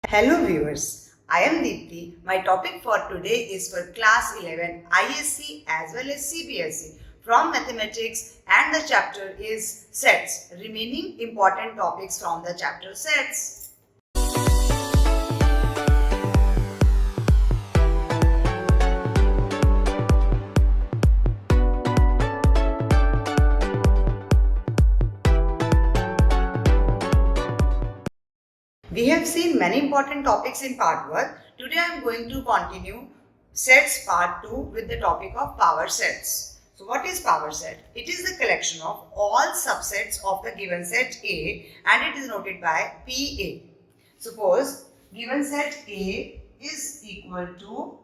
Hello viewers, I am Deepti. My topic for today is for class 11 ISC as well as CBSE from mathematics, and the chapter is sets, remaining important topics from the chapter sets. We have seen many important topics in part 1. Today I am going to continue sets part 2 with the topic of power sets. So what is power set? It is the collection of all subsets of the given set A and it is noted by PA. Suppose given set A is equal to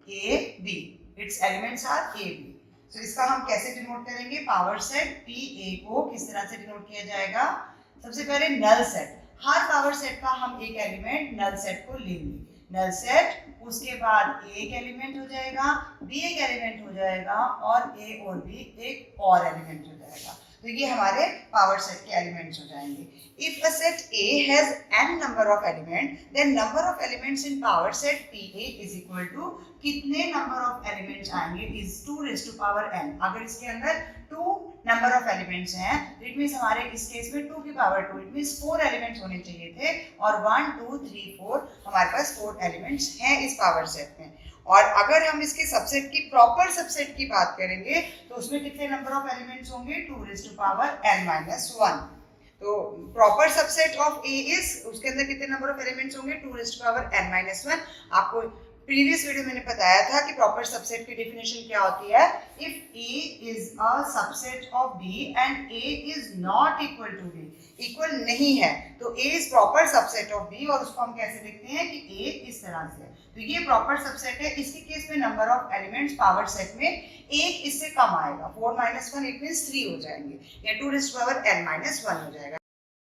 AB. Its elements are AB. So इसका हम कैसे denote करेंगे? Power set PA को किस तरह से denote किया जाएगा? सबसे पहले नल सेट. हर पावर सेट का हम एक एलिमेंट नल सेट को लेंगे. नल सेट, उसके बाद A एक एलिमेंट हो जाएगा, B एक एलिमेंट हो जाएगा और A और B एक और एलिमेंट हो जाएगा. तो ये हमारे पावर सेट के एलिमेंट्स हो जाएंगे. If a set A has n number of element, then number of elements in power set PA is equal to कितने number of elements आएंगे is 2 raised to power n. अगर इसके अंदर 2 number of elements हैं, तो it means हमारे इस case में 2 की power 2, it means 4 elements होने चाहिए थे और 1, 2, 3, 4 हमारे पास 4 elements हैं इस पावर सेट में. और अगर हम इसके सबसेट की प्रॉपर सबसेट की बात करेंगे तो उसमें कितने नंबर ऑफ एलिमेंट्स होंगे? 2 raised to power n-1. तो proper subset of A is, उसके अंदर कितने नंबर ऑफ एलिमेंट्स होंगे? 2 raised to power n-1. आपको प्रीवियस वीडियो मैंने बताया था कि प्रॉपर सबसेट की डेफिनेशन क्या होती है. If A is a subset of B and A is not equal to B, equal नहीं है, तो A is proper subset of B और उसको हम कैसे लिखते हैं कि A इस तरह से. तो ये प्रॉपर सबसेट है. इसके केस में number of elements power set में एक इससे कम आएगा. 4 - 1 इट मींस 3 हो जाएंगे या 2 raised to power n-1 हो जाएगा.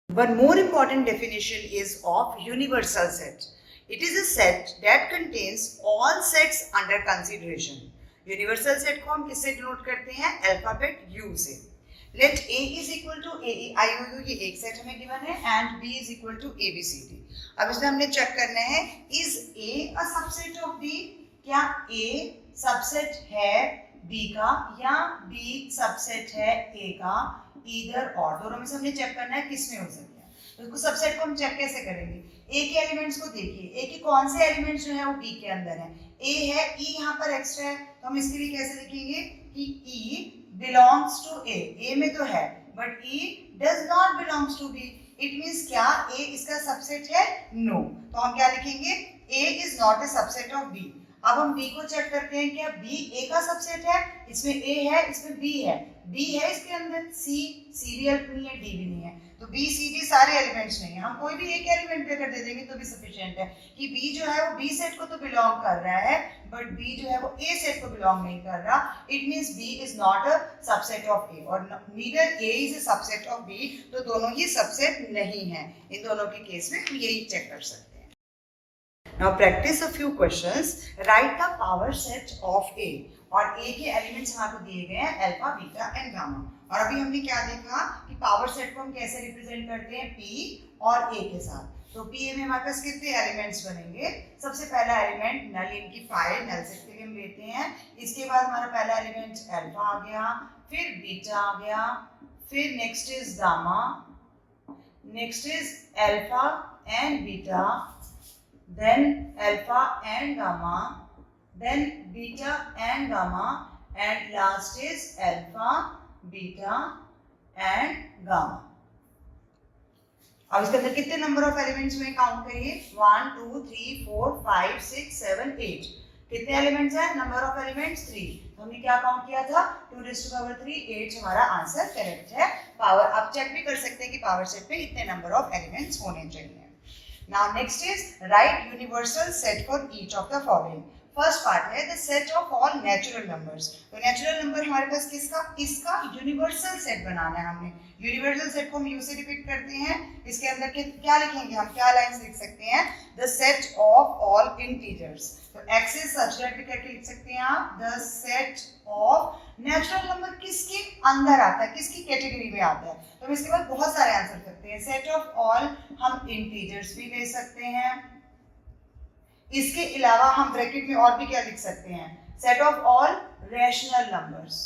One more important definition is of universal set. It is a set that contains all sets under consideration. Universal set को हम किससे डिनोट करते हैं? अल्फाबेट U से. Let A is equal to AEIOU, ये एक सेट हमें गिवन है, and B is equal to ABCD. अब इसमें हमने चेक करना है is A a subset of B? क्या A सबसेट है B का या B सबसेट है A का? Either or, दोनों में से हमने चेक करना है किस में हो सकता है. तो इसको सबसेट को हम चेक कैसे करेंगे? A के एलिमेंट्स को देखिए. A के कौन से एलिमेंट्स जो है वो B के अंदर है? A है, E यहाँ पर एक्स्ट्रा है, तो हम इसके लिए कैसे लिखेंगे कि E belongs to A. A में तो है, but E does not belongs to B. It means क्या A इसका सबसेट है? No. तो हम क्या लिखेंगे? A is not a subset of B. अब हम B को चेक करते हैं, क्या B A का सबसेट है? इसमें A है, इसमें B है. B है इसके अंदर, C भी हेल्प नहीं है, D भी नहीं है. तो B, C, D सारे एलिमेंट्स नहीं है. हम कोई भी एक एलिमेंट लेकर दे देंगे तो भी सफिशिएंट है कि B जो है वो B सेट को तो बिलोंग कर रहा है, बट B जो है वो A सेट को बिलोंग नहीं कर रहा. It means B is not a subset of A और neither A is a subset of B. तो दोनों ही सबसेट नहीं है. इन दोनों के केस में हम यही चेक कर सकते हैं. Now practice a few questions. Write the power set of A. और A के एलिमेंट्स यहाँ को दिए गए हैं अल्फा, बीटा एंड गामा. और अभी हमने क्या देखा कि पावर सेट को हम कैसे रिप्रेजेंट करते हैं? P और A के साथ. तो P में हमारे पास कितने एलिमेंट्स बनेंगे? सबसे पहला एलिमेंट नल इनकी फाइल, नल सेट के लिए हम लेते हैं. इसके बाद हमारा पहला एलिमेंट अल्फा आ गया, फिर बीटा आ गया, फिर next is gamma, next is alpha and beta, then alpha and gamma, then beta and gamma, and last is alpha, beta and gamma. अब इसके अंदर कितने नंबर ऑफ एलिमेंट्स में काउंट करिए? 1 2 3 4 5 6 7 8. कितने एलिमेंट्स हैं? Number of elements 3. हमने क्या काउंट किया था? 2 raised to power 3, 8 हमारा आंसर करेक्ट है. पावर आप चेक भी कर सकते हैं कि पावर सेट में इतने नंबर ऑफ एलिमेंट्स होने चाहिए. Now next is write universal set for each of the following. First part है the set of all natural numbers. तो natural number हमारे पास किसका? इसका universal set बनाना है हमने. universal set को हम U से रिपीट करते हैं. इसके अंदर क्या लिखेंगे हम? क्या लाइंस लिख सकते हैं? The set of all integers. तो x is such that भी करके लिख सकते हैं आप. The set of natural number किसके अंदर आता है? किसकी कैटेगरी में आता है? तो हम इसके बाद बहुत सारे आंसर सकते हैं. सेट ऑफ ऑल हम इंटीजर्स भी ले सकते हैं, इसके अलावा हम ब्रैकेट में और भी क्या लिख सकते हैं, set of all rational numbers.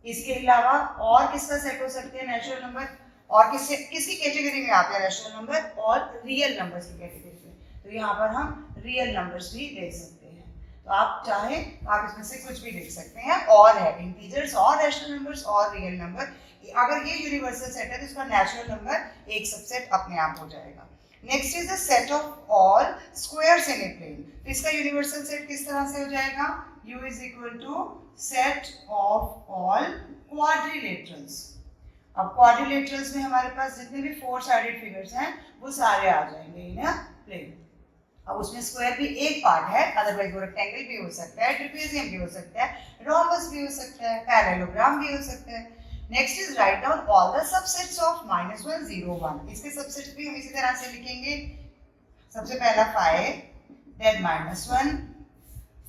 इसके अलावा और किसका सेट हो सकते हैं नेचुरल नंबर, और किसकी कैटेगरी में आते हैं रैशनल नंबर, और रियल नंबर्स की कैटेगरी में। तो यहाँ पर हम रियल नंबर्स भी ले सकते हैं। तो आप चाहे आप इसमें से कुछ भी लिख सकते हैं, और है इंटीजर्स और रैशनल नंबर्स और रियल नंबर। अगर ये यूनिवर्सल सेट है तो इसका नेचुरल नंबर एक सबसेट अपने आप हो जाएगा। Next is the set of all squares in a plane. तो इसका यूनिवर्सल सेट किस तरह से हो जाएगा, U is equal to set of all quadrilaterals. अब क्वाड्रिलेटरल्स में हमारे पास जितने भी 4 साइडेड फिगर्स हैं वो सारे आ जाएंगे इन अ प्लेन। अब उसमें स्क्वायर भी एक पार्ट है, अदरवाइज वो रेक्टेंगल भी हो सकता है, ट्रेपेजियम भी हो सकता है, रोम्बस भी हो सकता है, पैरेललोग्राम भी हो सकता है। Next is write down all the subsets of -1 0 1। इसके सबसेट्स भी हम इसी तरह से लिखेंगे। सबसे पहला 5, then -1,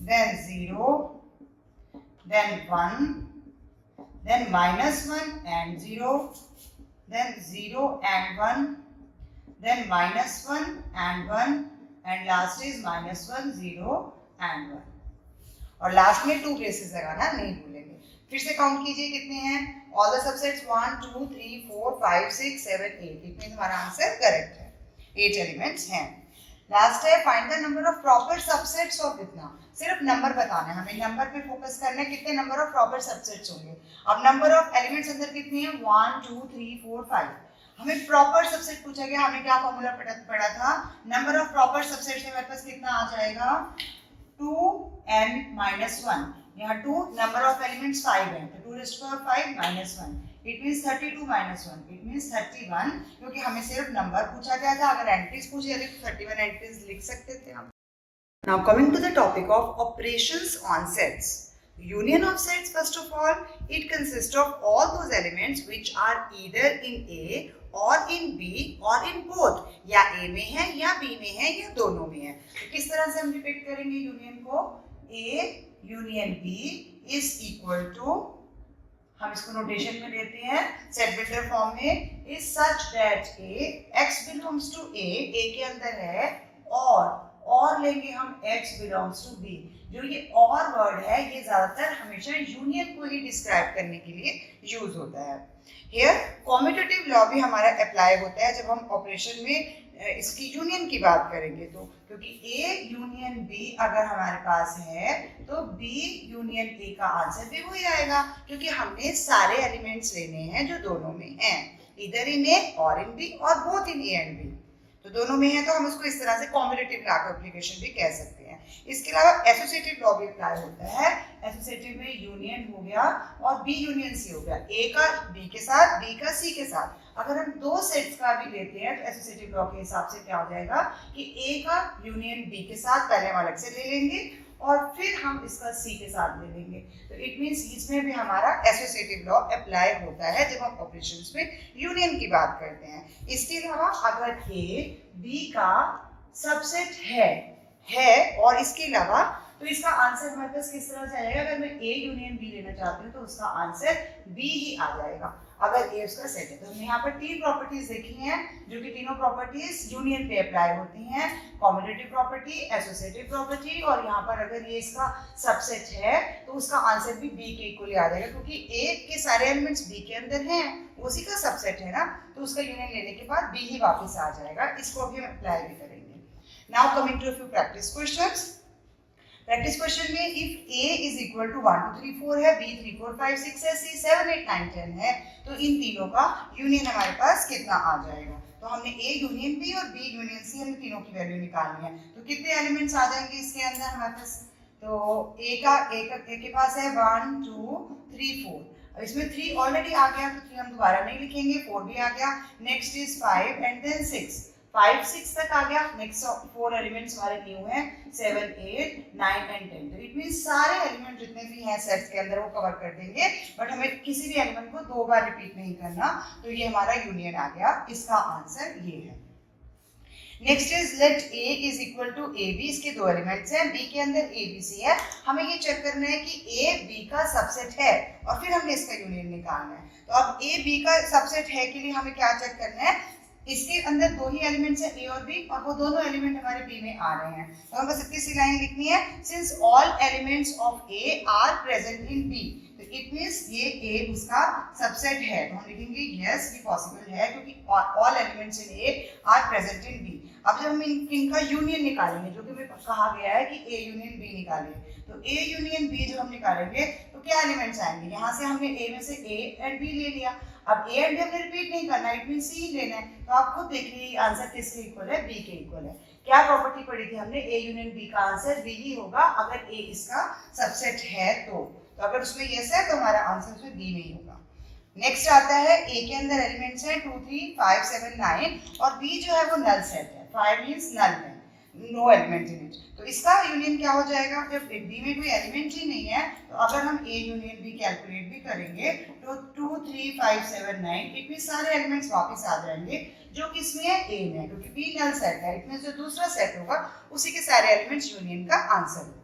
then 0, then 1, then -1 and 0, then 0 and 1, then -1 and 1, and last is -1 0 and 1। और लास्ट में 2 ब्रेसेस लगाना नहीं भूलेंगे। फिर से काउंट कीजिए कितने हैं, all the subsets 1 2 3 4 5 6 7 8। It means हमारा आंसर करेक्ट है, 8 एलिमेंट्स हैं। लास्ट है find the number of proper subsets of कितना, सिर्फ नंबर बताना है, हमें नंबर पे फोकस करना है, कितने नंबर ऑफ प्रॉपर सबसेट्स होंगे। अब नंबर ऑफ एलिमेंट्स अंदर कितने हैं, 1 2 3 4 5। हमें प्रॉपर सबसेट पूछा गया, हमने क्या फॉर्मूला पढ़ा था, नंबर ऑफ प्रॉपर सबसेट्स में हमारे पास कितना आ जाएगा, 2n-1। यहाँ 2 नंबर ऑफ एलिमेंट्स 5 हैं, तो 2 raised to power 5 -1, it means 32 -1, it means 31, क्योंकि हमें सिर्फ नंबर पूछा गया था। अगर एंट्रीज पूछी जाती तो 31 एंट्रीज लिख सकते थे हम। Now coming to the topic of operations on sets. Union of sets, first of all, it consists of all those elements which are either in A or in B or in both, या A में है या B में है या दोनों में है। तो किस तरह से हम डिपिक्ट करेंगे यूनियन को, A union B is equal to, हम इसको नोटेशन में लेते हैं सेट बिल्डर फॉर्म में, is such that A X belongs to A के अंदर है, और लेंगे हम X belongs to B। जो ये और वर्ड है ये ज्यादातर हमेशा यूनियन को ही डिस्क्राइब करने के लिए यूज होता है। हियर कॉम्यूटेटिव लॉ भी हमारा अप्लाई होता है जब हम ऑपरेशन में इसकी यूनियन की बात करेंगे। तो क्योंकि A यूनियन B अगर हमारे पास है तो B यूनियन A का आंसर भी वही आएगा, क्योंकि हमने सारे एलिमेंट्स लेने हैं जो दोनों में हैं, इधर इन A और इन B और both in A and B। तो दोनों में है तो हम उसको इस तरह से कॉम्यूटेटिव लॉ का एप्लीकेशन भी कह सकते हैं। इसके अलावा एसोसिएटिव लॉ भी अप्लाई होता है। एसोसिएटिव में यूनियन हो गया और बी यूनियन सी हो गया, ए का बी के साथ, बी का सी के साथ। अगर हम 2 सेट्स का भी लेते हैं तो एसोसिएटिव लॉ के हिसाब से क्या हो जाएगा कि ए का यूनियन बी के साथ पहले हम अलग से ले लेंगे और फिर हम इसका सी के साथ ले लेंगे। तो इट मींस इसमें भी हमारा एसोसिएटिव लॉ अप्लाई होता है जब हम ऑपरेशंस में यूनियन की बात करते हैं। इसके अलावा अगर ए बी का सबसेट है और इसके अलावा, तो इसका आंसर हमारे पास किस तरह से आएगा, अगर मैं ए यूनियन बी लेना चाहती हूँ तो उसका आंसर बी ही आ जाएगा अगर ए उसका सेट है। तो हमने यहाँ पर 3 प्रॉपर्टीज देखी हैं जो कि तीनों प्रॉपर्टीज यूनियन पे अप्लाई होती हैं, कॉम्यूटेटिव प्रॉपर्टी, एसोसिएटिव प्रॉपर्टी, और यहाँ पर अगर ये इसका सबसेट है तो उसका आंसर भी बी के इक्वली आ जाएगा, क्योंकि ए के सारे एलिमेंट्स बी के अंदर हैं, उसी का सबसेट है ना, तो उसका यूनियन लेने के बाद बी ही वापस आ जाएगा। इसको अभी हम अप्लाई भी करेंगे। Now coming to a few practice questions. Practice question में if A is equal to 1 2 3 4 है, B 3 4 5 6 है, C 7 8 9 10 है, तो इन तीनों का यूनियन हमारे पास कितना आ जाएगा। तो हमने A यूनियन B और B यूनियन C हमें तीनों की वैल्यू निकालनी है। तो कितने एलिमेंट्स आ जाएंगे इसके अंदर हमारे पास, तो A के पास है 1 2 3 4। अब इसमें 3 ऑलरेडी आ गया तो 3 हम दोबारा नहीं लिखेंगे, 4 भी आ गया। नेक्स्ट इज 5 एंड देन 6, 5 6 तक आ गया। नेक्स्ट 4 एलिमेंट्स हमारे न्यू हैं 7 8 9 एंड 10। तो इट मींस सारे एलिमेंट जितने भी हैं सेट्स के अंदर वो कवर कर देंगे, बट हमें किसी भी एलिमेंट को 2 बार रिपीट नहीं करना। तो ये हमारा यूनियन आ गया, इसका आंसर ये है। Next is let A is equal to AB। इसके 2 एलिमेंट्स हैं, B के अंदर ABC है, हमें ये चेक करना है कि A B का सबसेट है और फिर हमने इसका यूनियन निकालना है। तो अब A B का सबसेट है के लिए हमें क्या चेक करना है, इसके अंदर दो ही एलिमेंट्स है ए और बी, और वो दोनों एलिमेंट हमारे बी में आ रहे हैं। तो हमें बस इतनी सी लाइन लिखनी है, since all elements of A are present in B, तो इट मींस ये ए उसका सबसेट है। तो हम लिखेंगे यस ये पॉसिबल है क्योंकि all elements in A are present in B. अब जब हम इनका यूनियन निकालेंगे, जो कि हमें कहा गया है कि ए यूनियन बी निकालें, तो ए यूनियन बी जब हम निकालेंगे तो क्या एलिमेंट्स आएंगे, यहाँ से हमने ए में से ए एंड बी ले लिया, अब ए एंड बी हमने रिपीट नहीं करना, इट मीन सी लेना है। तो आप खुद देखिए आंसर किसके इक्वल है, बी के इक्वल है। क्या प्रॉपर्टी पढ़ी थी हमने, ए यूनियन बी का आंसर बी ही होगा अगर ए इसका सबसेट है तो अगर उसमें यस है तो हमारा आंसर उसमें बी नहीं होगा। नेक्स्ट आता है ए के अंदर एलिमेंट्स है 2 3 5 7 9 और बी जो है वो नल सेट है, 5 मींस नल है, नो एलिमेंट इन इट। तो इसका यूनियन क्या हो जाएगा, जब बी में कोई एलिमेंट ही नहीं है तो अगर हम ए यूनियन बी कैलकुलेट भी करेंगे तो 2 3 5 7 9 इट मींस सारे एलिमेंट्स वापस आ जाएंगे जो किसमें है, ए में, क्योंकि बी नल सेट है। इट मींस जो दूसरा सेट होगा उसी के सारे एलिमेंट्स यूनियन का आंसर होगा।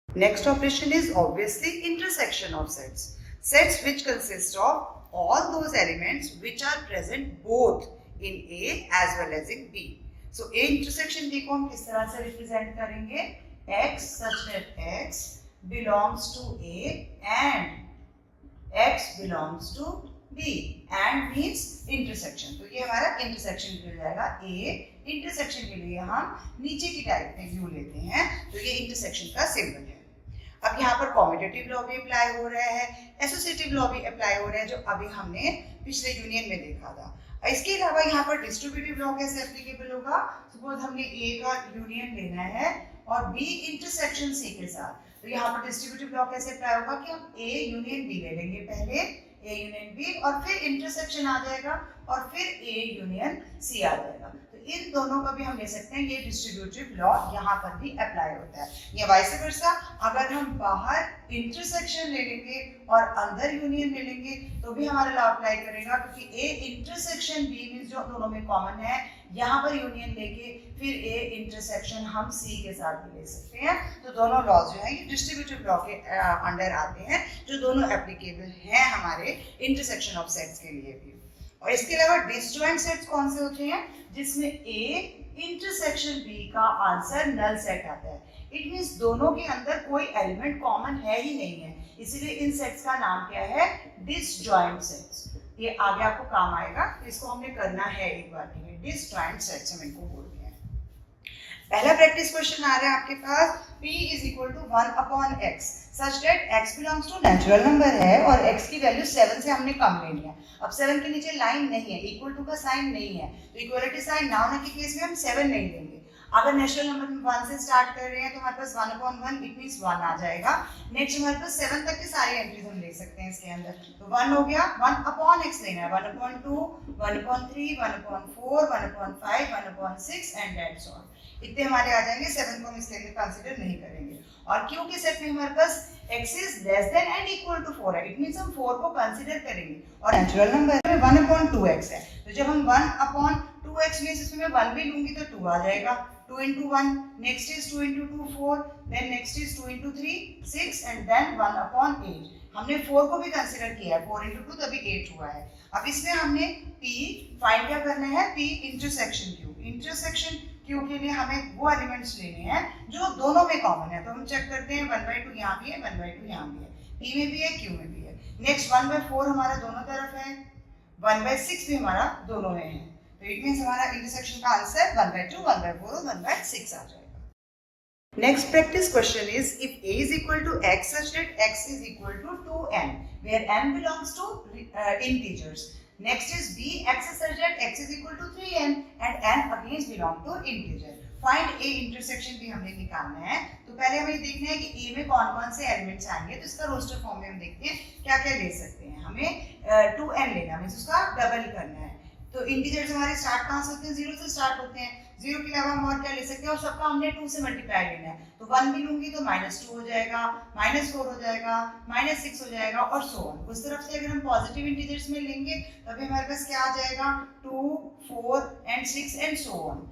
Next operation is obviously intersection of sets. Sets which consist of all those elements which are present both in A as well as in B. So A intersection B को हम किस तरह से represent करेंगे, X such that X belongs to A and X belongs to B and means intersection. तो ये हमारा intersection हो जाएगा। A intersection के लिए हम नीचे की टाइप में व्यू लेते हैं, तो ये intersection का सिंबल है। अब यहाँ पर कॉम्यूटेटिव लॉ भी अप्लाई हो रहा है, एसोसिएटिव लॉ भी अप्लाई हो रहा है, जो अभी हमने पिछले यूनियन में देखा था। इसके अलावा यहाँ पर डिस्ट्रीब्यूटिव लॉ कैसे एप्लीकेबल होगा, सपोज हमने ए का यूनियन लेना है और बी इंटरसेक्शन सी के साथ, तो यहाँ पर डिस्ट्रीब्यूटिव लॉ कैसे अप्लाई होगा कि हम ए यूनियन बी ले लेंगे, पहले ए यूनियन बी और फिर इंटरसेक्शन आ जाएगा और फिर ए यूनियन सी आ जाएगा। तो इन दोनों का भी हम ले सकते हैं, ये डिस्ट्रीब्यूटिव लॉ यहाँ पर भी अप्लाई होता है। ये वाइस वर्सा, अगर हम बाहर इंटरसेक्शन ले लेंगे और अंदर यूनियन ले लेंगे तो भी हमारा लॉ अप्लाई करेगा, क्योंकि ए इंटरसेक्शन बी मींस जो दोनों में कॉमन है, यहाँ पर यूनियन लेके फिर ए इंटरसेक्शन हम सी के साथ भी ले सकते हैं। तो दोनों लॉज जो है ये डिस्ट्रीब्यूटिव लॉ के अंडर आते हैं, जो दोनों एप्लीकेबल हैं हमारे इंटरसेक्शन ऑफ सेट्स के लिए भी। और इसके अलावा डिसजॉइंट सेट्स कौन से होते हैं, जिसमें ए इंटरसेक्शन बी का आंसर नल सेट आता है। इट मींस दोनों के अंदर कोई एलिमेंट कॉमन है ही नहीं है, इसीलिए इन सेट्स का नाम क्या है, डिसजॉइंट सेट्स। ये आगे आपको काम आएगा, इसको हमने करना है एक बार के लिए। डिसजॉइंट सेट्स हम इनको बोलते हैं। पहला प्रैक्टिस क्वेश्चन आ रहा है आपके पास, p is equal to 1 upon x such that x belongs to natural number है और x की वैल्यू 7 से हमने कम लेनी है। अब 7 के नीचे लाइन नहीं है, इक्वल टू का साइन नहीं है, तो इक्वलिटी साइन ना होने के केस में हम 7 नहीं लेंगे। अगर नेचुरल नंबर में 1 से स्टार्ट कर रहे हैं तो हमारे पास 1 upon 1 इट मींस 1 आ जाएगा। नेक्स्ट हमारे पास 7 तक के सारे एंट्रीज हम ले सकते हैं इसके अंदर, तो 1 हो गया, 1 upon x लेना है, 1 upon 2, 1 upon 3, 1 upon 4, 1 upon 5, 1 upon 6 and that's all. इतने हमारे आ जाएंगे, 7 को हम इसके लिए कंसीडर नहीं करेंगे। और क्योंकि सेट में हमारे पास x is less than and equal to 4 है, इट मींस हम 4 को कंसीडर करेंगे और नेचुरल नंबर में 1 upon 2x है, तो जब हम 1 upon 2x मींस इसमें मैं 1 भी लूंगी तो 2 आ जाएगा, 2 into 1, next is 2 into 2 4, then next is 2 into 3 6 and then 1 upon 8। हमने 4 को भी कंसीडर किया है, 4 into 2 तभी 8 हुआ है। अब इसमें हमने p फाइंड क्या करना है, p intersection q। Intersection q के लिए हमें वो एलिमेंट्स लेने हैं जो दोनों में कॉमन है, तो हम चेक करते हैं 1/2 यहाँ भी है, 1/2 यहाँ भी है, p में भी है q में भी है। नेक्स्ट 1/4 हमारा दोनों तरफ है, 1/6 भी हमारा दोनों में है, तो इट मींस हमारा इंटरसेक्शन का आंसर 1/2, 1/4 और 1/6 आ जाएगा। Next practice question is, if a is equal to x such that x is equal to 2n, where n belongs to integers. Next is b, x such that x is equal to 3n and n again belong to integer. Find a intersection भी हमें निकालना है, तो पहले हमें देखना है कि a में कौन कौन से एलिमेंट्स आएंगे, तो इसका रोस्टर फॉर्म में हम देखते हैं क्या क्या ले सकते हैं। हमें 2n लेना है, उसका डबल करना है, तो इंटीजर्स हमारे स्टार्ट कहाँ से होते हैं, 0 से स्टार्ट होते हैं। 0 के अलावा हम और क्या ले सकते हैं, और सबका हमने 2 से मल्टीप्लाई लेना है, तो 1 भी लूंगी तो -2 हो जाएगा, -4 हो जाएगा, -6 हो जाएगा और सो ऑन। उस तरफ से अगर हम पॉजिटिव इंटीजर्स में लेंगे तभी हमारे पास क्या आ जाएगा, 2 4 एंड 6 एंड सो ऑन।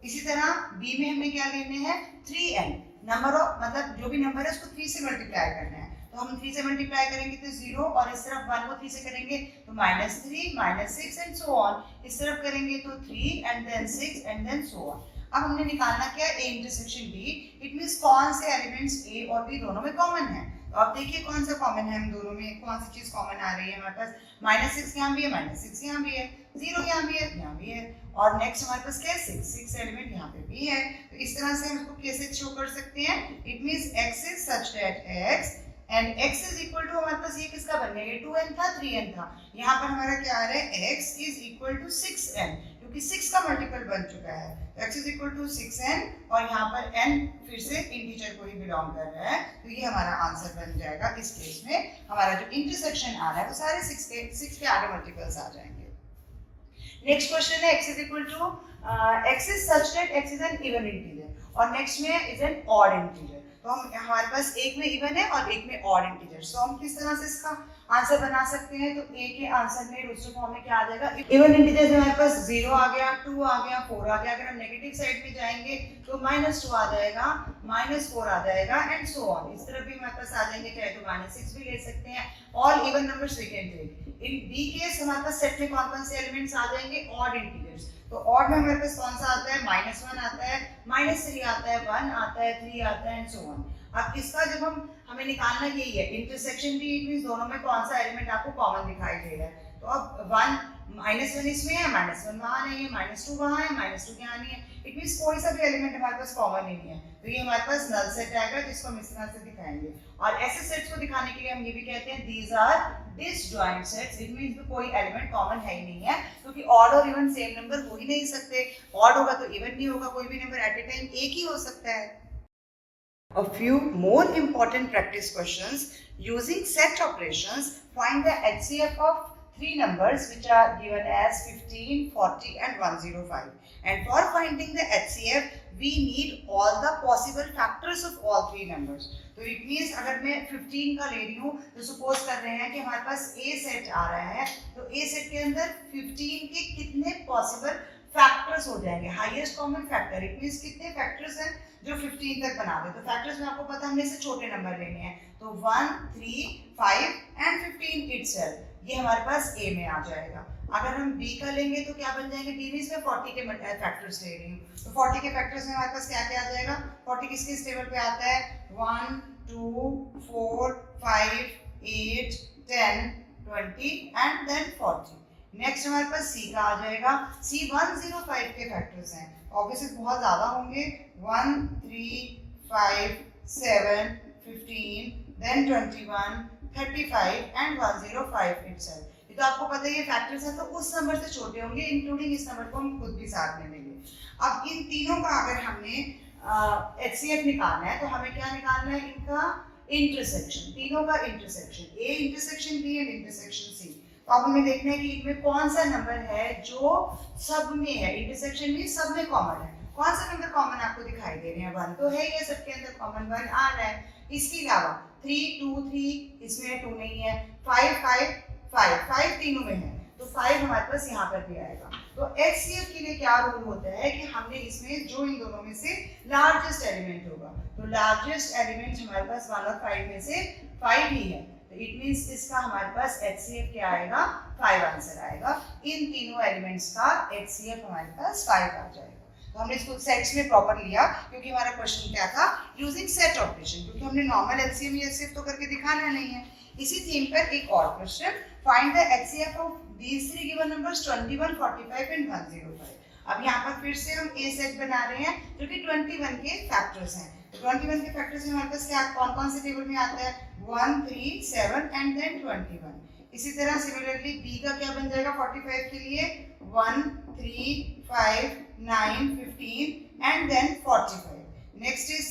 इसी तरह b में हमें क्या लेने हैं, 3n, नंबर ऑफ मतलब जो भी नंबर है उसको 3 से मल्टीप्लाई करना है, तो हम 3 से मल्टीप्लाई करेंगे तो 0, और इस तरफ 1 को 3 से करेंगे तो -3, -6 एंड सो ऑन। इस तरफ करेंगे तो 3 and then 6 and then so on. अब हमने निकालना क्या है, A intersection B। It means कौन से एलिमेंट्स A और B दोनों में कॉमन है। तो अब देखिए कौन सा कॉमन है, हम दोनों में कौन सी चीज कॉमन आ रही है हमारे पास। -6 यहाँ भी है, -6 यहाँ भी है, 0 यहाँ भी है, यहाँ भी है, और नेक्स्ट हमारे पास क्या है, 6 एलिमेंट यहाँ पे भी है। तो इस तरह से हम इसको कैसे शो कर सकते हैं, it means x is such that x and x is equal to, हमारे पास ये किसका बन गया, ये 2n था 3n था, यहाँ पर हमारा क्या आ रहा है, x is equal to 6n, क्योंकि 6 का मल्टीपल बन चुका है। x is equal to 6n, और यहाँ पर n फिर से इंटीजर को ही बिलोंग कर रहा है, तो ये हमारा आंसर बन जाएगा। इस केस में हमारा जो इंटरसेक्शन आ रहा है वो सारे 6 के आगे मल्टीपल्स आ जाएंगे। नेक्स्ट क्वेश्चन है x is equal to x is such that x is an even integer, और नेक्स्ट में इज एन ऑड इंटीजर। तो हम हमारे पास एक में इवन है और एक में ऑड इंटीजर, सो हम किस तरह से इसका आंसर बना सकते हैं। तो a के आंसर में दूसरे फॉर्म में क्या आ जाएगा, इवन इंटीजर में हमारे पास 0 आ गया, 2 आ गया, 4 आ गया। अगर हम नेगेटिव साइड में जाएंगे तो -2 आ जाएगा, -4 आ जाएगा एंड सो ऑन। इस तरफ भी हमारे पास आ जाएंगे, चाहे तो -6 भी ले सकते हैं। All even numbers we can take. In b case हमारे पास सेट में कौन-कौन से एलिमेंट्स आ जाएंगे, ऑड इंटीजर्स। तो ऑड में हमारे पास कौन सा आता है, -1 आता है, -3 आता है, 1 आता है, 3 आता है एंड सो ऑन। अब इसका जब हमें निकालना यही है, इंटरसेक्शन भी, इट मींस दोनों में कौन सा एलिमेंट आपको कॉमन दिखाई दे रहा है। तो अब -1 इसमें है, -1 वहाँ नहीं है, -2 वहाँ है, -2 यहाँ नहीं है, इट मींस कोई सा भी एलिमेंट हमारे पास कॉमन ही नहीं है। तो ये हमारे पास नल सेट आएगा, जिसको हम इस तरह से दिखाएंगे। और ऐसे सेट्स को दिखाने के लिए हम ये भी कहते हैं these are disjoint sets. It means कोई एलिमेंट कॉमन है ही नहीं है, क्योंकि ऑड और इवन सेम नंबर हो ही नहीं सकते। ऑड होगा तो इवन नहीं होगा, कोई भी नंबर एट ए टाइम एक ही हो सकता है। A few more important practice questions. Using set operations, find the HCF of three numbers which are given as 15, 40 and 105. And for finding the HCF, we need all the possible factors of all three numbers. तो it means अगर मैं 15 का ले रही हूँ, तो suppose कर रहे हैं कि हमारे पास A सेट आ रहा है, तो A सेट के अंदर 15 के कितने possible फैक्टर्स हो जाएंगे, highest common factor. It means कितने फैक्टर्स हैं जो 15 तक बना दे। तो फैक्टर्स में आपको पता, हमने इससे छोटे नंबर लेने हैं, तो 1, 3, 5 एंड 15 इटसेल्फ, ये हमारे पास A में आ जाएगा। अगर हम B का लेंगे तो क्या बन जाएंगे, B में इसमें 40 के फैक्टर्स ले रही हूँ, तो 40 के फैक्टर्स में हमारे पास क्या क्या आ जाएगा, 40 किसके टेबल पे आता है, 1, 2, 4, 5, 8, 10, 20 एंड देन 40। नेक्स्ट हमारे पास C का आ जाएगा। C 105 के फैक्टर्स हैं, ऑब्वियसली बहुत ज्यादा होंगे, 1, 3, 5, 7, 15, देन 21, 35 एंड 105 इटसेल्फ। ये तो आपको पता है ये फैक्टर्स हैं, तो उस नंबर से छोटे होंगे, इंक्लूडिंग इस नंबर को हम खुद भी साथ में लेंगे। अब इन तीनों का अगर हमने HCF निकालना है, तो हमें क्या निकालना है, इनका इंटरसेक्शन, तीनों का intersection, A intersection B and intersection C। तो अब हमें देखना है कि इनमें कौन सा नंबर है जो सब में है, इंटरसेक्शन में सब में कॉमन है। कौन सा नंबर कॉमन आपको दिखाई दे रहे हैं, 1 तो है, ये सबके अंदर कॉमन 1 आ रहा है। इसके अलावा 3, 2, 3, इसमें 2 नहीं है, 5, 5, 5, 5 तीनों में है, तो 5 हमारे पास यहाँ पर भी आएगा। तो HCF के लिए क्या रूल होता है कि हमने इसमें जो इन दोनों में से लार्जेस्ट एलिमेंट होगा, तो लार्जेस्ट एलिमेंट हमारे पास 1 और 5 में से 5 ही है, तो इट मींस इसका हमारे पास HCF क्या आएगा, 5 आंसर आएगा। इन तीनों एलिमेंट्स का HCF हमारे पास 5 आ जाएगा। तो हमने इसको सेट्स में प्रॉपर लिया, क्योंकि हमारा क्वेश्चन क्या था, यूजिंग सेट ऑपरेशन, क्योंकि हमने नॉर्मल LCM या HCF तो करके दिखाना नहीं है। इसी थीम पर एक और question, find the HCF of these three given numbers 21, 45 and 105। अब यहाँ पर फिर से हम A सेट बना रहे हैं, जो कि 21 के फैक्टर्स हैं। 21 के फैक्टर्स में हमारे पास क्या कौन-कौन से टेबल में आता है, 1, 3, 7 एंड देन 21। इसी तरह सिमिलरली B का क्या बन जाएगा 45 के लिए, 1, 3, 5, 9, 15 and then 45। Next is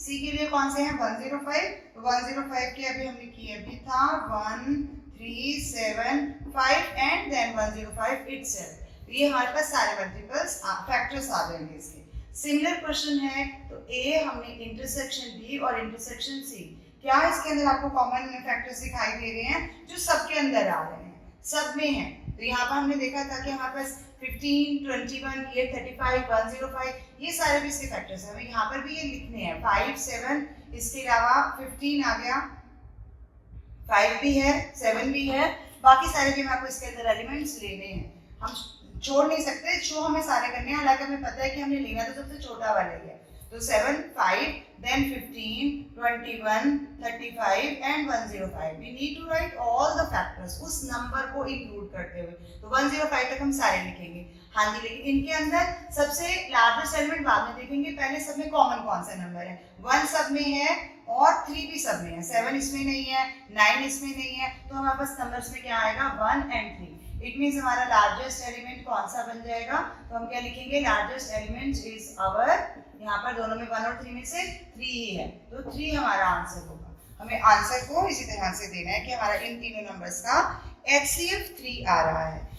C के लिए कौन से हैं, 105। तो 105 के अभी हमने किए भी था, 1, 3, 7, 5 एंड देन 105 इटसेल्फ। ये हमारे पास सारे मल्टीपल्स फैक्टर्स आ जाएंगे इसके। सिमिलर क्वेश्चन है, तो A हमने इंटरसेक्शन B और इंटरसेक्शन C, क्या इसके अंदर आपको कॉमन फैक्टर्स दिखाई दे रहे हैं जो सबके अंदर आ रहे हैं, सब में हैं। तो यहाँ पर हमने देखा था कि हमारे पास 15, 21, ये 35, 105, ये सारे भी इसके फैक्टर्स हैं। हमें यहाँ पर भी ये लिखने हैं, 5, 7, इसके अलावा 15 आ गया, 5 भी है, 7 भी है, बाकी सारे भी मैं आपको इसके अंदर एलिमेंट्स लेने हैं, हम छोड़ नहीं सकते, शो हमें सारे करने हैं, हालांकि हमें पता है कि हमने लेना तो सबसे छोटा वाला ही है। तो 7, 5, then 15, 21, 35 and 105. We need to write all the factors उस नंबर को इंक्लूड करते हुए। तो 105 तक हम सारे लिखेंगे। हाँ जी, लेकिन इनके अंदर सबसे लार्जेस्ट एलिमेंट बाद में देखेंगे, पहले सब में कॉमन कौन सा नंबर है। 1 सब में है और 3 भी सब में है, 7 इसमें नहीं है, 9 इसमें नहीं है, तो हमारे पास नंबर्स में क्या आएगा 1 and 3। इट मीन्स हमारा लार्जेस्ट एलिमेंट कौन सा बन जाएगा, तो हम क्या लिखेंगे, लार्जेस्ट एलिमेंट इज आवर, यहाँ पर दोनों में 1 और 3 में से 3 ही है, तो 3 हमारा आंसर होगा। हमें आंसर को इसी तरह से देना है कि हमारा इन तीनों नंबर्स का HCF 3 आ रहा है।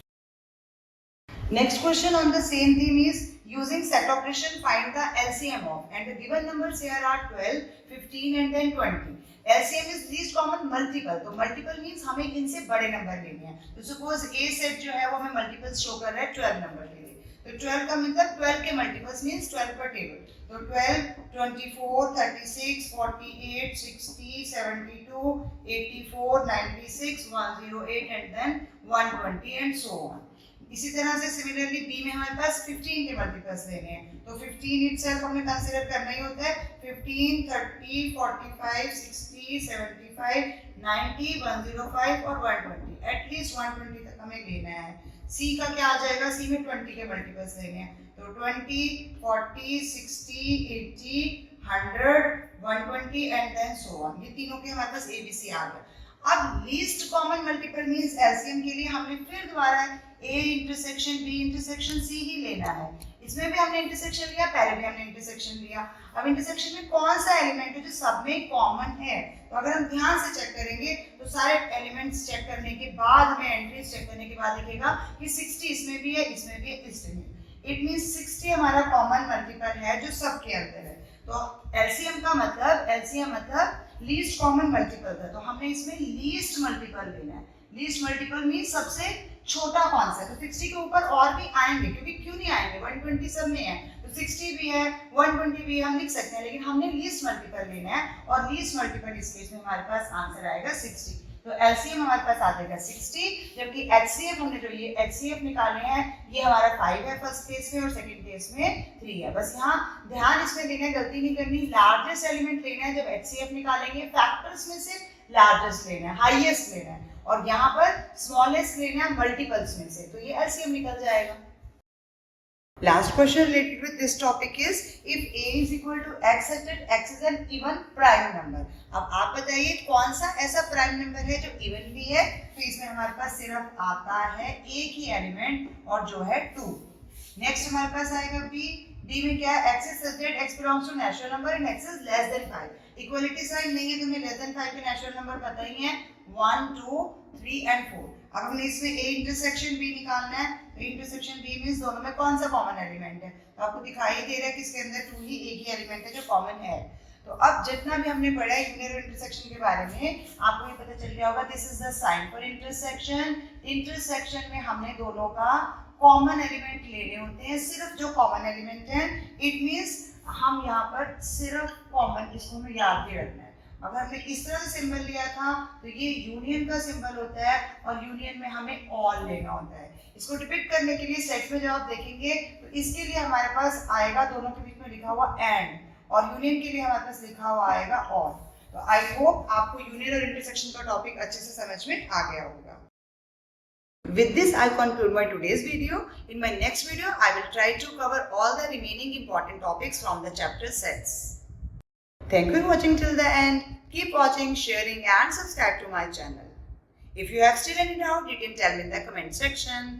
Next question on the same theme is using set operation find the LCM of, and the given numbers here are 12, 15 and then 20. LCM is least common multiple, तो multiple means हमें इनसे बड़े number लेने हैं। तो suppose A set जो है वो हमें मल्टीपल्स शो कर रहा है 12 नंबर के लिए, तो 12 का मतलब 12 के मल्टीपल्स मींस 12 पर टेबल, तो 12, 24, 36, 48, 60, 72, 84, 96, 108 and then 120 and so on। इसी तरह से सिमिलरली बी में हमारे पास 15 के मल्टीपल्स लेने हैं, तो 15 इटसेल्फ हमें कंसीडर करना ही होता है। 15, 30, 45, 60, 75, 90, 105 और 120, एटलीस्ट 120 तक हमें लेना है। सी का क्या आ जाएगा, सी में 20 के मल्टीपल्स लेने हैं, तो 20, 40, 60, 80, 100, 120 एंड देन सो ऑन। ये तीनों के हमारे पास ABC आ गया। अब least common multiple means LCM के लिए हमने फिर दोबारा A intersection B intersection C ही लेना है। इसमें भी हमने इंटरसेक्शन लिया, पहले भी हमने इंटरसेक्शन लिया। अब इंटरसेक्शन में कौन सा एलिमेंट है जो सब में कॉमन है, तो अगर हम ध्यान से चेक करेंगे तो सारे एलिमेंट्स चेक करने के बाद, हमें एंट्रीज चेक करने के बाद दिखेगा कि 60 इसमें भी है, इसमें भी है, इसमें भी। इट मींस 60 हमारा कॉमन मल्टीपल है जो सबके अंदर है। तो एलसीएम का मतलब, एलसीएम मतलब लीस्ट कॉमन मल्टीपल था, तो हमने इसमें लीस्ट मल्टीपल लेना है। लीस्ट मल्टीपल मींस सबसे छोटा कौन सा है, तो 60 के ऊपर और भी आएंगे, क्योंकि क्यों नहीं आएंगे, 120 सब में है, तो 60 भी है, 120 भी हम लिख सकते हैं, लेकिन हमने लीस्ट मल्टीपल लेना है, और लीस्ट मल्टीपल इस केस में हमारे पास आंसर आएगा 60। तो एलसीएम हमारे पास आ जाएगा 60, जबकि एचसीएफ हमने जो ये एचसीएफ निकाले हैं, ये हमारा 5 है फर्स्ट केस में और सेकंड केस में 3 है। बस यहाँ ध्यान इसमें देना है, गलती नहीं करनी, लार्जेस्ट एलिमेंट लेना है जब एचसीएफ निकालेंगे, फैक्टर्स में से लार्जेस्ट लेना है, हाईएस्ट लेना है, और यहाँ पर स्मॉलेस्ट लेना है मल्टीपल्स में से, तो ये एलसीएम निकल जाएगा। Last question related with this topic is if A is equal to X such that X is an even prime number। अब आप बताइए कौन सा ऐसा प्राइम नंबर है जो इवन भी है, तो इसमें हमारे पास सिर्फ आता है एक ही एलिमेंट और जो है 2। नेक्स्ट हमारे पास आएगा B। D में क्या है, X is such that X belongs to natural number and X is less than 5। Equality sign नहीं है, तुम्हें लेस देन 5 के नेचुरल नंबर पता ही है, 1, 2, 3 and 4। अब हमने इसमें A इंटरसेक्शन B निकालना है, तो इंटरसेक्शन B मींस दोनों में कौन सा कॉमन एलिमेंट है, तो आपको दिखाई दे रहा है कि इसके अंदर 2 ही एक ही एलिमेंट है जो कॉमन है। तो अब जितना भी हमने पढ़ा है यूनियन और इंटरसेक्शन के बारे में, आपको ये पता चल गया होगा, this is the sign for intersection. Intersection में हमने दोनों का कॉमन एलिमेंट लेने होते हैं, सिर्फ जो कॉमन एलिमेंट है, इट मींस हम यहाँ पर सिर्फ कॉमन, इसको हमें याद भी रखना है। अगर हमने इस तरह से सिंबल लिया था तो ये यूनियन का सिंबल होता है, और यूनियन में हमें ऑल लेना होता है। इसको डिपिक्ट करने के लिए सेट में जब आप देखेंगे तो इसके लिए हमारे पास आएगा दोनों के बीच में लिखा हुआ एंड, और यूनियन के लिए हमारे पास लिखा हुआ आएगा और। तो आई होप आपको यूनियन और इंटरसेक्शन का टॉपिक अच्छे से समझ में आ गया होगा। With this, I conclude my today's video. In my next video, I will try to cover all the remaining important topics from the chapter sets. Thank you for watching till the end. Keep watching, sharing and subscribe to my channel. If you have still any doubt, you can tell me in the comment section.